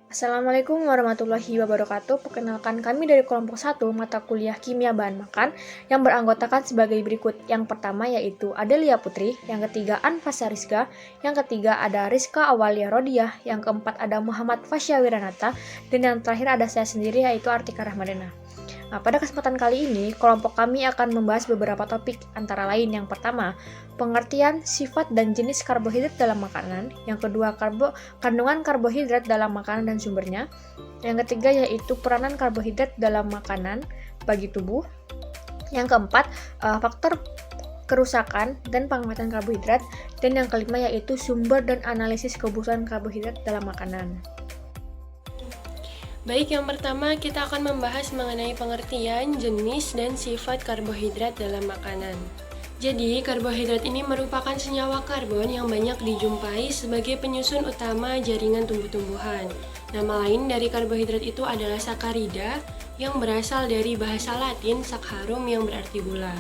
Assalamualaikum warahmatullahi wabarakatuh. Perkenalkan kami dari kelompok 1 mata kuliah Kimia Bahan Makan yang beranggotakan sebagai berikut. Yang pertama yaitu Adelia Putri, yang ketiga Anfasa Rizka, yang ketiga ada Rizka Awalia Rodiah, yang keempat ada Muhammad Fasya Wiranata, dan yang terakhir ada saya sendiri yaitu Artika Rahmadana. Nah, pada kesempatan kali ini, kelompok kami akan membahas beberapa topik, antara lain yang pertama, pengertian, sifat, dan jenis karbohidrat dalam makanan. Yang kedua, kandungan karbohidrat dalam makanan dan sumbernya. Yang ketiga, yaitu peranan karbohidrat dalam makanan bagi tubuh. Yang keempat, faktor kerusakan dan pengamatan karbohidrat. Dan yang kelima, yaitu sumber dan analisis kebutuhan karbohidrat dalam makanan. Baik, yang pertama kita akan membahas mengenai pengertian, jenis, dan sifat karbohidrat dalam makanan. Jadi, karbohidrat ini merupakan senyawa karbon yang banyak dijumpai sebagai penyusun utama jaringan tumbuh-tumbuhan. Nama lain dari karbohidrat itu adalah sakarida yang berasal dari bahasa Latin sakharum yang berarti gula.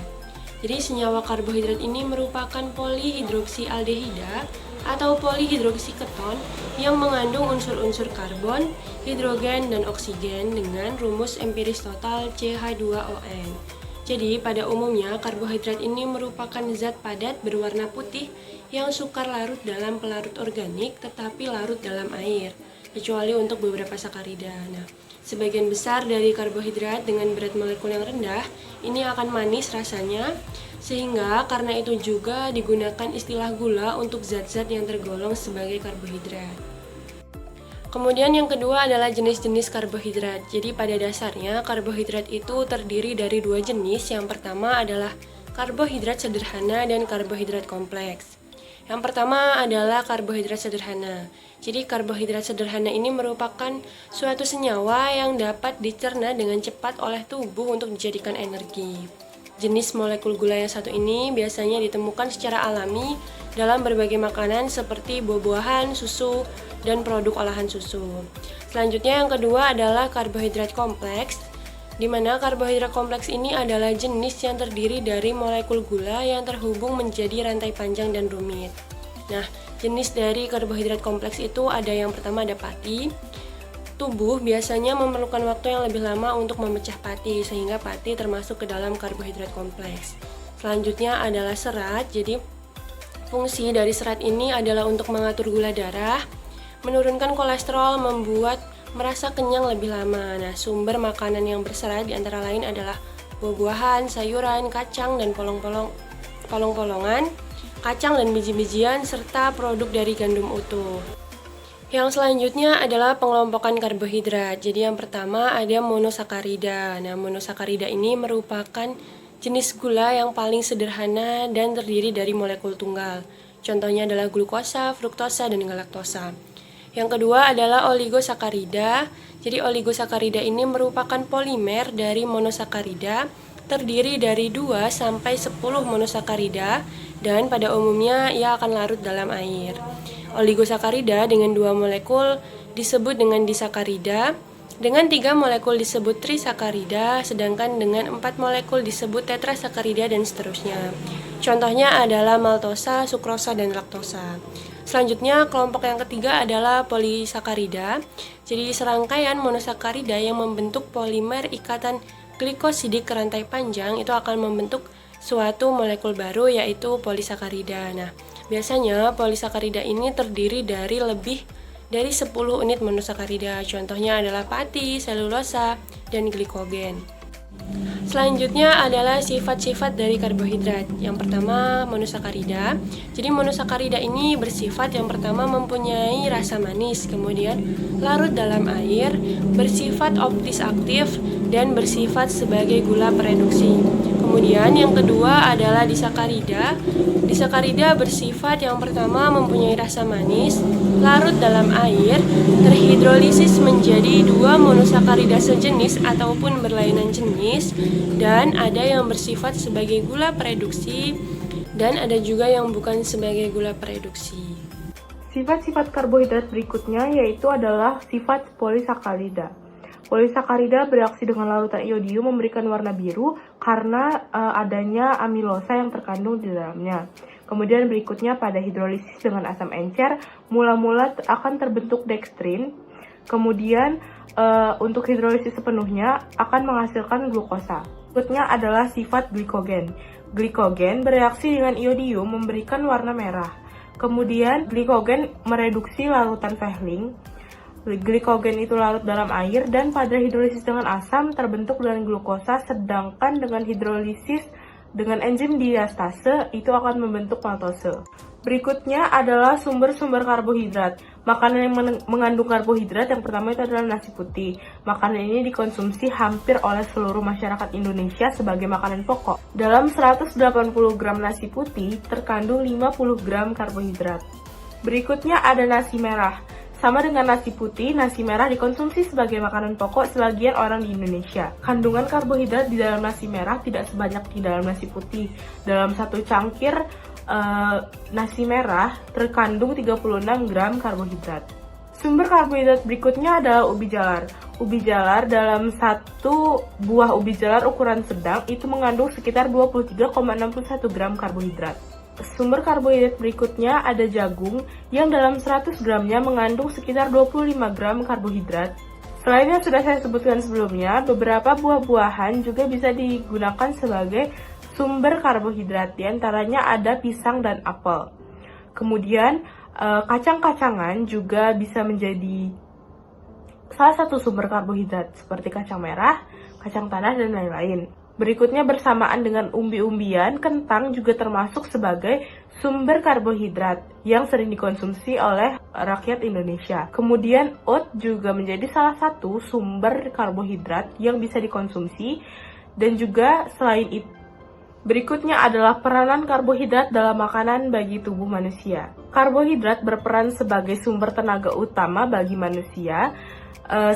Jadi, senyawa karbohidrat ini merupakan polihidroksialdehida atau polihidroksiketon yang mengandung unsur-unsur karbon, hidrogen, dan oksigen dengan rumus empiris total CH2ON. Jadi, pada umumnya karbohidrat ini merupakan zat padat berwarna putih yang sukar larut dalam pelarut organik tetapi larut dalam air, kecuali untuk beberapa sakarida. Nah, sebagian besar dari karbohidrat dengan berat molekul yang rendah ini akan manis rasanya, sehingga karena itu juga digunakan istilah gula untuk zat-zat yang tergolong sebagai karbohidrat. Kemudian yang kedua adalah jenis-jenis karbohidrat. Jadi pada dasarnya karbohidrat itu terdiri dari dua jenis. Yang pertama adalah karbohidrat sederhana dan karbohidrat kompleks. Yang pertama adalah karbohidrat sederhana. Jadi karbohidrat sederhana ini merupakan suatu senyawa yang dapat dicerna dengan cepat oleh tubuh untuk dijadikan energi. Jenis molekul gula yang satu ini biasanya ditemukan secara alami dalam berbagai makanan seperti buah-buahan, susu, dan produk olahan susu. Selanjutnya yang kedua adalah karbohidrat kompleks, di mana karbohidrat kompleks ini adalah jenis yang terdiri dari molekul gula yang terhubung menjadi rantai panjang dan rumit. Nah, jenis dari karbohidrat kompleks itu ada yang pertama ada pati. Tubuh biasanya memerlukan waktu yang lebih lama untuk memecah pati, sehingga pati termasuk ke dalam karbohidrat kompleks. Selanjutnya adalah serat, jadi fungsi dari serat ini adalah untuk mengatur gula darah, menurunkan kolesterol, membuat merasa kenyang lebih lama. Nah, sumber makanan yang berserat antara lain adalah buah-buahan, sayuran, kacang, dan polong-polongan, kacang dan biji-bijian, serta produk dari gandum utuh. Yang selanjutnya adalah pengelompokan karbohidrat. Jadi yang pertama ada monosakarida. Nah, monosakarida ini merupakan jenis gula yang paling sederhana dan terdiri dari molekul tunggal. Contohnya adalah glukosa, fruktosa, dan galaktosa. Yang kedua adalah oligosakarida. Jadi oligosakarida ini merupakan polimer dari monosakarida, terdiri dari 2 sampai 10 monosakarida dan pada umumnya ia akan larut dalam air. Oligosakarida dengan 2 molekul disebut dengan disakarida, dengan 3 molekul disebut trisakarida, sedangkan dengan 4 molekul disebut tetrasakarida dan seterusnya. Contohnya adalah maltosa, sukrosa, dan laktosa. Selanjutnya, kelompok yang ketiga adalah polisakarida. Jadi serangkaian monosakarida yang membentuk polimer ikatan glikosidik ke rantai panjang itu akan membentuk suatu molekul baru yaitu polisakarida. Nah, biasanya polisakarida ini terdiri dari lebih dari 10 unit monosakarida. Contohnya adalah pati, selulosa, dan glikogen. Selanjutnya adalah sifat-sifat dari karbohidrat. Yang pertama, monosakarida. Jadi monosakarida ini bersifat yang pertama mempunyai rasa manis, kemudian larut dalam air, bersifat optis aktif, dan bersifat sebagai gula pereduksi. Kemudian yang kedua adalah disakarida. Disakarida bersifat yang pertama mempunyai rasa manis, larut dalam air, terhidrolisis menjadi 2 monosakarida sejenis ataupun berlainan jenis, dan ada yang bersifat sebagai gula pereduksi dan ada juga yang bukan sebagai gula pereduksi. Sifat-sifat karbohidrat berikutnya yaitu adalah sifat polisakarida. Polisakarida bereaksi dengan larutan iodium memberikan warna biru karena adanya amilosa yang terkandung di dalamnya. Kemudian berikutnya pada hidrolisis dengan asam encer, mula-mula akan terbentuk dekstrin. Kemudian untuk hidrolisis sepenuhnya akan menghasilkan glukosa. Berikutnya adalah sifat glikogen. Glikogen bereaksi dengan iodium memberikan warna merah. Kemudian glikogen mereduksi larutan Fehling. Glikogen itu larut dalam air dan pada hidrolisis dengan asam terbentuk dengan glukosa, sedangkan dengan hidrolisis dengan enzim diastase itu akan membentuk maltose. Berikutnya adalah sumber-sumber karbohidrat. Makanan yang mengandung karbohidrat yang pertama itu adalah nasi putih. Makanan ini dikonsumsi hampir oleh seluruh masyarakat Indonesia sebagai makanan pokok. Dalam 180 gram nasi putih terkandung 50 gram karbohidrat. Berikutnya ada nasi merah. Sama dengan nasi putih, nasi merah dikonsumsi sebagai makanan pokok sebagian orang di Indonesia. Kandungan karbohidrat di dalam nasi merah tidak sebanyak di dalam nasi putih. Dalam satu cangkir nasi merah terkandung 36 gram karbohidrat. Sumber karbohidrat berikutnya adalah ubi jalar. Ubi jalar dalam satu buah ubi jalar ukuran sedang itu mengandung sekitar 23,61 gram karbohidrat. Sumber karbohidrat berikutnya ada jagung yang dalam 100 gramnya mengandung sekitar 25 gram karbohidrat. Selain yang sudah saya sebutkan sebelumnya, beberapa buah-buahan juga bisa digunakan sebagai sumber karbohidrat, di antaranya ada pisang dan apel. Kemudian kacang-kacangan juga bisa menjadi salah satu sumber karbohidrat seperti kacang merah, kacang tanah, dan lain-lain. Berikutnya bersamaan dengan umbi-umbian, kentang juga termasuk sebagai sumber karbohidrat yang sering dikonsumsi oleh rakyat Indonesia. Kemudian oat juga menjadi salah satu sumber karbohidrat yang bisa dikonsumsi, dan juga selain itu berikutnya adalah peranan karbohidrat dalam makanan bagi tubuh manusia. Karbohidrat berperan sebagai sumber tenaga utama bagi manusia,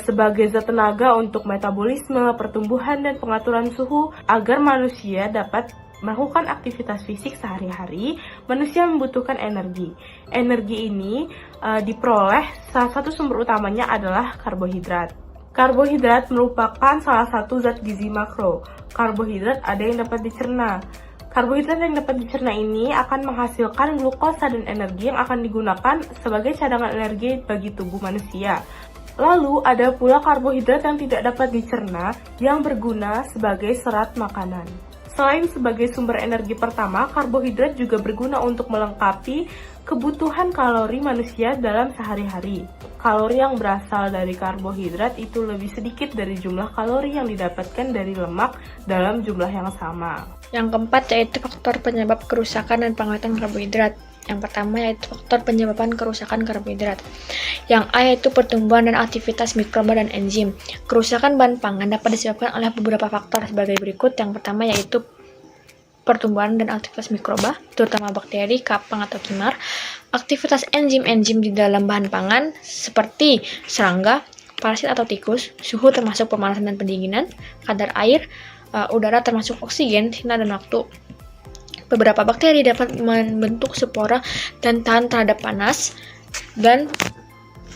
sebagai zat tenaga untuk metabolisme, pertumbuhan, dan pengaturan suhu agar manusia dapat melakukan aktivitas fisik sehari-hari. Manusia membutuhkan energi. Energi ini diperoleh, salah satu sumber utamanya adalah karbohidrat. Karbohidrat merupakan salah satu zat gizi makro. Karbohidrat ada yang dapat dicerna. Karbohidrat yang dapat dicerna ini akan menghasilkan glukosa dan energi yang akan digunakan sebagai cadangan energi bagi tubuh manusia. Lalu ada pula karbohidrat yang tidak dapat dicerna yang berguna sebagai serat makanan. Selain sebagai sumber energi pertama, karbohidrat juga berguna untuk melengkapi kebutuhan kalori manusia dalam sehari-hari. Kalori yang berasal dari karbohidrat itu lebih sedikit dari jumlah kalori yang didapatkan dari lemak dalam jumlah yang sama. Yang keempat yaitu faktor penyebab kerusakan dan pengawetan karbohidrat. Yang pertama yaitu faktor penyebab kerusakan karbohidrat. Yang A yaitu pertumbuhan dan aktivitas mikroba dan enzim. Kerusakan bahan pangan dapat disebabkan oleh beberapa faktor sebagai berikut. Yang pertama yaitu pertumbuhan dan aktivitas mikroba, terutama bakteri, kapang atau kimar. Aktivitas enzim-enzim di dalam bahan pangan seperti serangga, parasit atau tikus, suhu termasuk pemanasan dan pendinginan, kadar air, udara termasuk oksigen, sinar dan waktu. Beberapa bakteri dapat membentuk spora dan tahan terhadap panas dan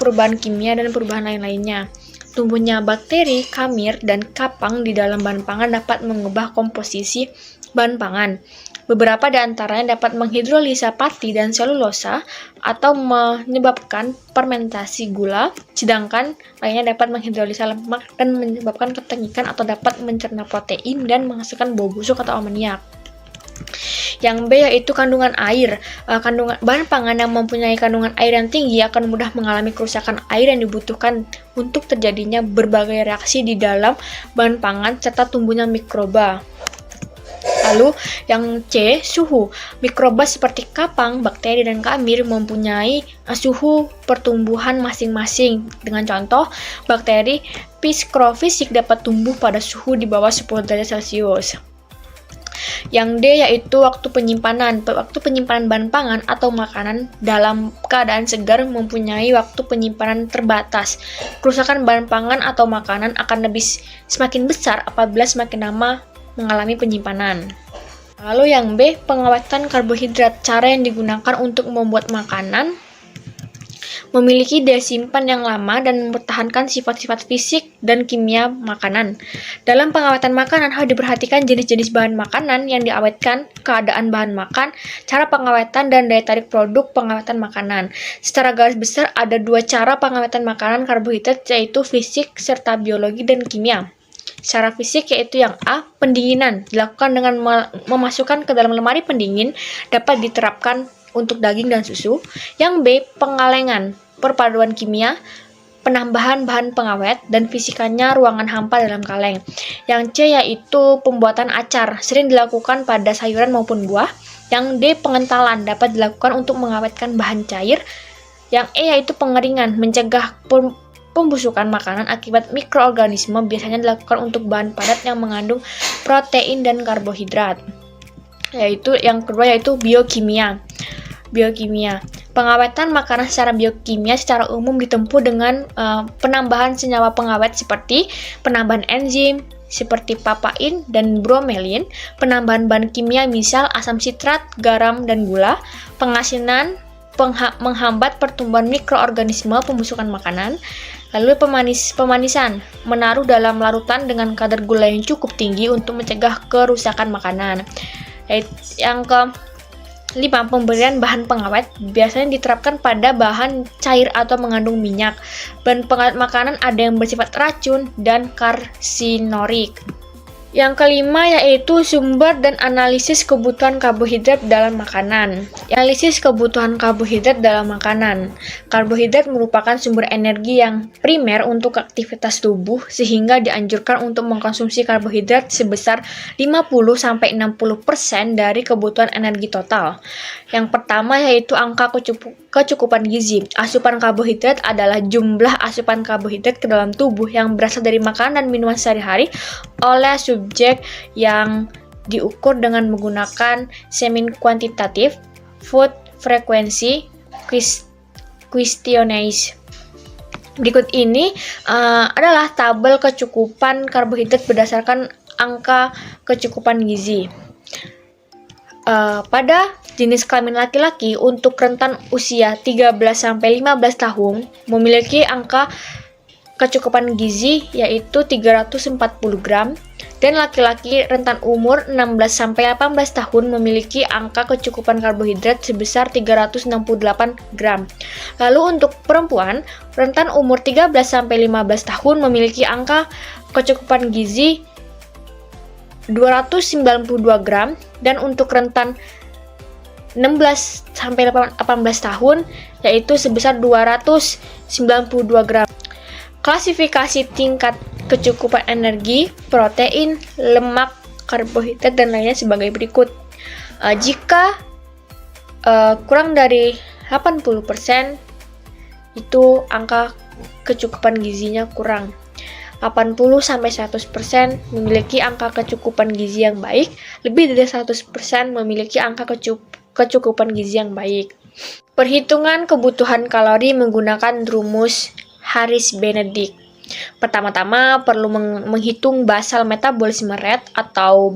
perubahan kimia dan perubahan lain-lainnya. Tumbuhnya bakteri, kamir, dan kapang di dalam bahan pangan dapat mengubah komposisi bahan pangan. Beberapa di antaranya dapat menghidrolisa pati dan selulosa atau menyebabkan fermentasi gula, sedangkan lainnya dapat menghidrolisa lemak dan menyebabkan ketengikan atau dapat mencerna protein dan menghasilkan bau busuk atau amoniak. Yang B yaitu kandungan air. Kandungan bahan pangan yang mempunyai kandungan air yang tinggi akan mudah mengalami kerusakan air yang dibutuhkan untuk terjadinya berbagai reaksi di dalam bahan pangan serta tumbuhnya mikroba. Lalu yang C, suhu. Mikroba seperti kapang, bakteri, dan kamir mempunyai suhu pertumbuhan masing-masing. Dengan contoh, bakteri Piscrofisik dapat tumbuh pada suhu di bawah 10 derajat Celcius. Yang D yaitu waktu penyimpanan. Waktu penyimpanan bahan pangan atau makanan dalam keadaan segar mempunyai waktu penyimpanan terbatas. Kerusakan bahan pangan atau makanan akan semakin besar apabila semakin lama mengalami penyimpanan. Lalu yang B, pengawetan karbohidrat. Cara yang digunakan untuk membuat makanan. memiliki daya simpan yang lama dan mempertahankan sifat-sifat fisik dan kimia makanan. Dalam pengawetan makanan harus diperhatikan jenis-jenis bahan makanan yang diawetkan, keadaan bahan makan, cara pengawetan, dan daya tarik produk pengawetan makanan. Secara garis besar ada dua cara pengawetan makanan karbohidrat, yaitu fisik serta biologi dan kimia. Secara fisik yaitu yang A, pendinginan dilakukan dengan memasukkan ke dalam lemari pendingin, dapat diterapkan untuk daging dan susu. Yang B, pengalengan, perpaduan kimia, penambahan bahan pengawet, dan fisikannya ruangan hampa dalam kaleng. Yang C yaitu pembuatan acar, sering dilakukan pada sayuran maupun buah. Yang D, pengentalan, dapat dilakukan untuk mengawetkan bahan cair. Yang E yaitu pengeringan, mencegah pembusukan makanan akibat mikroorganisme, biasanya dilakukan untuk bahan padat yang mengandung protein dan karbohidrat. Yaitu yang kedua yaitu biokimia. Pengawetan makanan secara biokimia secara umum ditempuh dengan penambahan senyawa pengawet seperti penambahan enzim seperti papain dan bromelin, penambahan bahan kimia misal asam sitrat, garam, dan gula, pengasinan, menghambat pertumbuhan mikroorganisme pembusukan makanan. Lalu pemanisan, menaruh dalam larutan dengan kadar gula yang cukup tinggi untuk mencegah kerusakan makanan. Yang kelima, pemberian bahan pengawet biasanya diterapkan pada bahan cair atau mengandung minyak. Bahan pengawet makanan ada yang bersifat racun dan karsinorik. Yang kelima yaitu sumber dan analisis kebutuhan karbohidrat dalam makanan. Analisis kebutuhan karbohidrat dalam makanan. Karbohidrat merupakan sumber energi yang primer untuk aktivitas tubuh, sehingga dianjurkan untuk mengkonsumsi karbohidrat sebesar 50-60% dari kebutuhan energi total. Yang pertama yaitu angka kecukupan gizi. Asupan karbohidrat adalah jumlah asupan karbohidrat ke dalam tubuh yang berasal dari makanan dan minuman sehari-hari oleh subjek yang diukur dengan menggunakan semin kuantitatif Food Frequency Questionnaire. Berikut ini adalah tabel kecukupan karbohidrat berdasarkan angka kecukupan gizi. Pada jenis kelamin laki-laki untuk rentan usia 13-15 tahun memiliki angka kecukupan gizi yaitu 340 gram, dan laki-laki rentan umur 16-18 tahun memiliki angka kecukupan karbohidrat sebesar 368 gram. Lalu untuk perempuan rentan umur 13-15 tahun memiliki angka kecukupan gizi 292 gram, dan untuk rentan 16-18 tahun yaitu sebesar 292 gram. Klasifikasi tingkat kecukupan energi, protein, lemak, karbohidrat, dan lainnya sebagai berikut. Jika kurang dari 80% itu angka kecukupan gizinya kurang. 80-100% memiliki angka kecukupan gizi yang baik, lebih dari 100% memiliki angka kecukupan gizi yang baik. Perhitungan kebutuhan kalori menggunakan rumus Harris-Benedict. Pertama-tama perlu menghitung basal metabolisme rate atau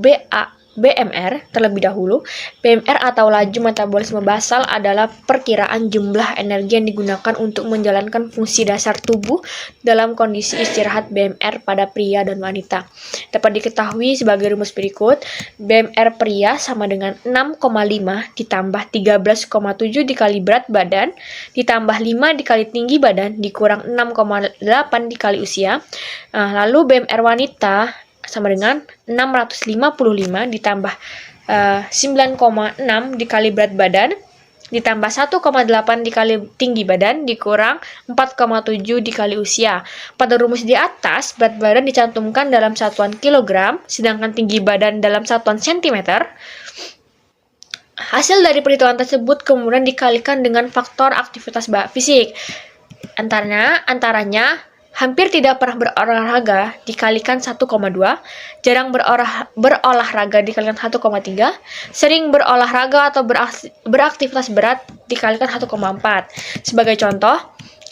BMR terlebih dahulu. BMR atau laju metabolisme basal adalah perkiraan jumlah energi yang digunakan untuk menjalankan fungsi dasar tubuh dalam kondisi istirahat BMR pada pria dan wanita. Dapat diketahui sebagai rumus berikut. BMR pria sama dengan 6,5 ditambah 13,7 dikali berat badan, ditambah 5 dikali tinggi badan, dikurang 6,8 dikali usia. Lalu BMR wanita sama dengan 655 ditambah 9,6 dikali berat badan, ditambah 1,8 dikali tinggi badan, dikurang 4,7 dikali usia. Pada rumus di atas, berat badan dicantumkan dalam satuan kilogram, sedangkan tinggi badan dalam satuan sentimeter. Hasil dari perhitungan tersebut kemudian dikalikan dengan faktor aktivitas fisik. Antaranya hampir tidak pernah berolahraga dikalikan 1,2, jarang berolahraga dikalikan 1,3, sering berolahraga atau beraktivitas berat dikalikan 1,4. Sebagai contoh,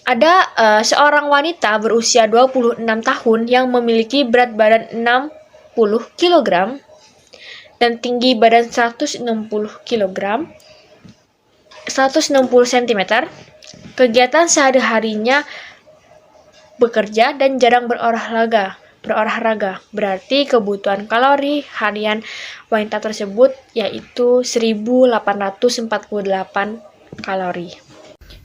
ada seorang wanita berusia 26 tahun yang memiliki berat badan 60 kg dan tinggi badan 160 cm. Kegiatan sehari-harinya bekerja dan jarang berolahraga. Berarti kebutuhan kalori harian wanita tersebut yaitu 1848 kalori.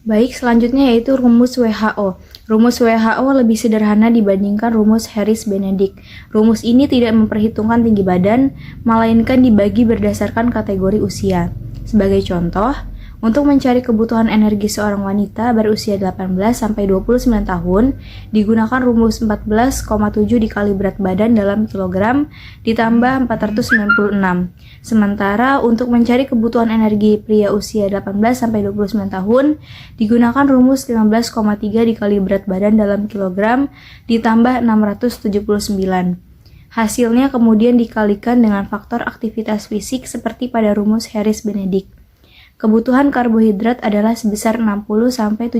Baik, selanjutnya yaitu rumus WHO. Rumus WHO lebih sederhana dibandingkan rumus Harris-Benedict. Rumus ini tidak memperhitungkan tinggi badan, melainkan dibagi berdasarkan kategori usia. Sebagai contoh, untuk mencari kebutuhan energi seorang wanita berusia 18-29 tahun, digunakan rumus 14,7 dikali berat badan dalam kilogram ditambah 496. Sementara untuk mencari kebutuhan energi pria usia 18-29 tahun, digunakan rumus 15,3 dikali berat badan dalam kilogram ditambah 679. Hasilnya kemudian dikalikan dengan faktor aktivitas fisik seperti pada rumus Harris-Benedict. Kebutuhan karbohidrat adalah sebesar 60-75%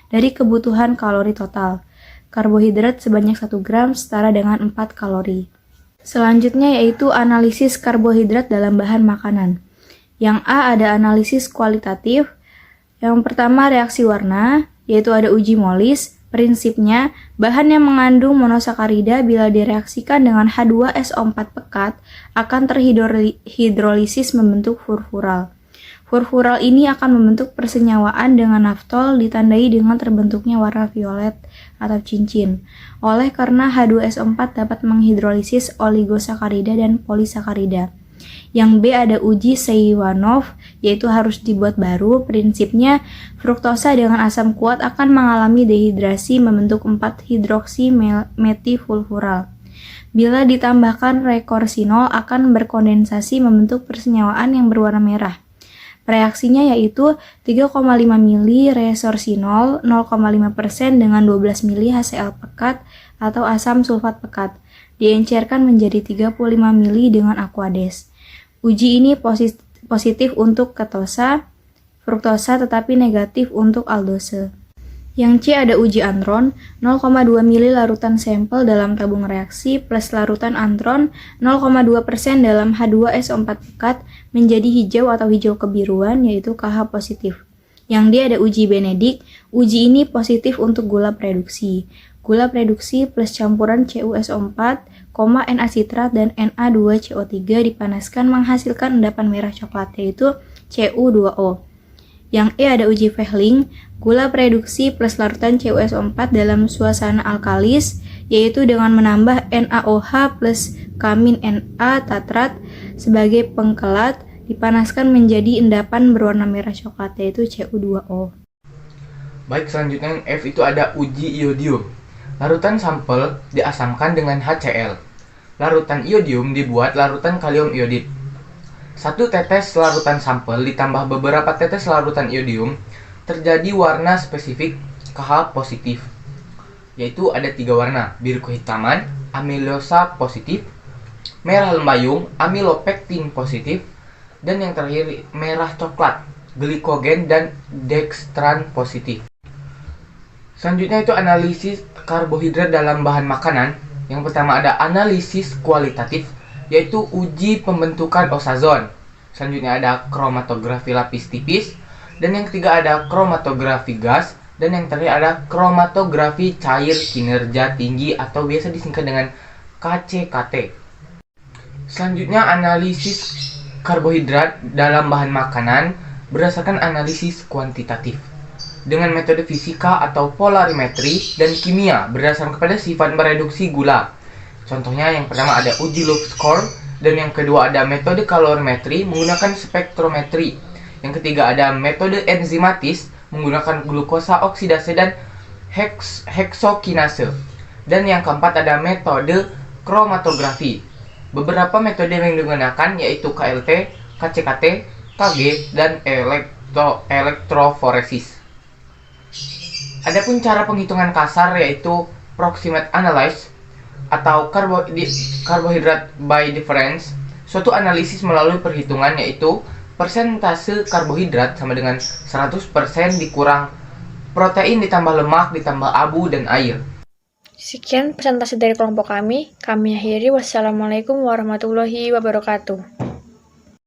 dari kebutuhan kalori total. Karbohidrat sebanyak 1 gram setara dengan 4 kalori. Selanjutnya yaitu analisis karbohidrat dalam bahan makanan. Yang A ada analisis kualitatif. Yang pertama reaksi warna, yaitu ada uji Molis. Prinsipnya, bahan yang mengandung monosakarida bila direaksikan dengan H2SO4 pekat akan terhidrolisis membentuk furfural. Furfural ini akan membentuk persenyawaan dengan naftol ditandai dengan terbentuknya warna violet atau cincin. Oleh karena H2SO4 dapat menghidrolisis oligosakarida dan polisakarida. Yang B ada uji Seiwanov, yaitu harus dibuat baru. Prinsipnya, fruktosa dengan asam kuat akan mengalami dehidrasi membentuk 4-hidroksi metifulfural. Bila ditambahkan rekorsinol akan berkondensasi membentuk persenyawaan yang berwarna merah. Reaksinya yaitu 3,5 mili resorsinol 0,5% dengan 12 mili HCl pekat atau asam sulfat pekat. Diencerkan menjadi 35 mili dengan aquades. Uji ini positif untuk ketosa, fruktosa tetapi negatif untuk aldose. Yang C ada uji antron, 0,2 mili larutan sampel dalam tabung reaksi plus larutan antron 0,2% dalam H2SO4 pekat menjadi hijau atau hijau kebiruan yaitu KH positif. Yang D ada uji Benedict, uji ini positif untuk gula preduksi. Gula preduksi plus campuran CuSO4, Na citrat dan Na2CO3 dipanaskan menghasilkan endapan merah coklat yaitu Cu2O. Yang E ada uji Fehling, gula preduksi plus larutan CuSO4 dalam suasana alkalis, yaitu dengan menambah NaOH plus kamin Na tatrat sebagai pengkelat, dipanaskan menjadi endapan berwarna merah coklat, yaitu Cu2O. Baik, selanjutnya yang F itu ada uji iodium. Larutan sampel diasamkan dengan HCl. Larutan iodium dibuat larutan kalium iodid. 1 tetes larutan sampel ditambah beberapa tetes larutan iodium terjadi warna spesifik KH positif, yaitu ada 3 warna, biru kehitaman, amilosa positif, merah lembayung, amilopektin positif, dan yang terakhir merah coklat, glikogen dan dextran positif. Selanjutnya itu analisis karbohidrat dalam bahan makanan. Yang pertama ada analisis kualitatif, yaitu uji pembentukan oxazon. Selanjutnya ada kromatografi lapis tipis, dan yang ketiga ada kromatografi gas, dan yang terakhir ada kromatografi cair kinerja tinggi atau biasa disingkat dengan KCKT. Selanjutnya analisis karbohidrat dalam bahan makanan berdasarkan analisis kuantitatif dengan metode fisika atau polarimetri dan kimia berdasarkan kepada sifat mereduksi gula. Contohnya yang pertama ada uji Loops score, dan yang kedua ada metode kalorimetri menggunakan spektrometri. Yang ketiga ada metode enzimatis menggunakan glukosa oksidase dan heksokinase. Dan yang keempat ada metode kromatografi. Beberapa metode yang digunakan yaitu KLT, KCKT, KG, dan elektroforesis. Adapun cara penghitungan kasar yaitu proximate analysis atau karbohidrat by difference. Suatu analisis melalui perhitungan yaitu persentase karbohidrat sama dengan 100% dikurang protein ditambah lemak ditambah abu dan air. Sekian presentasi dari kelompok kami. Kami akhiri. Wassalamualaikum warahmatullahi wabarakatuh.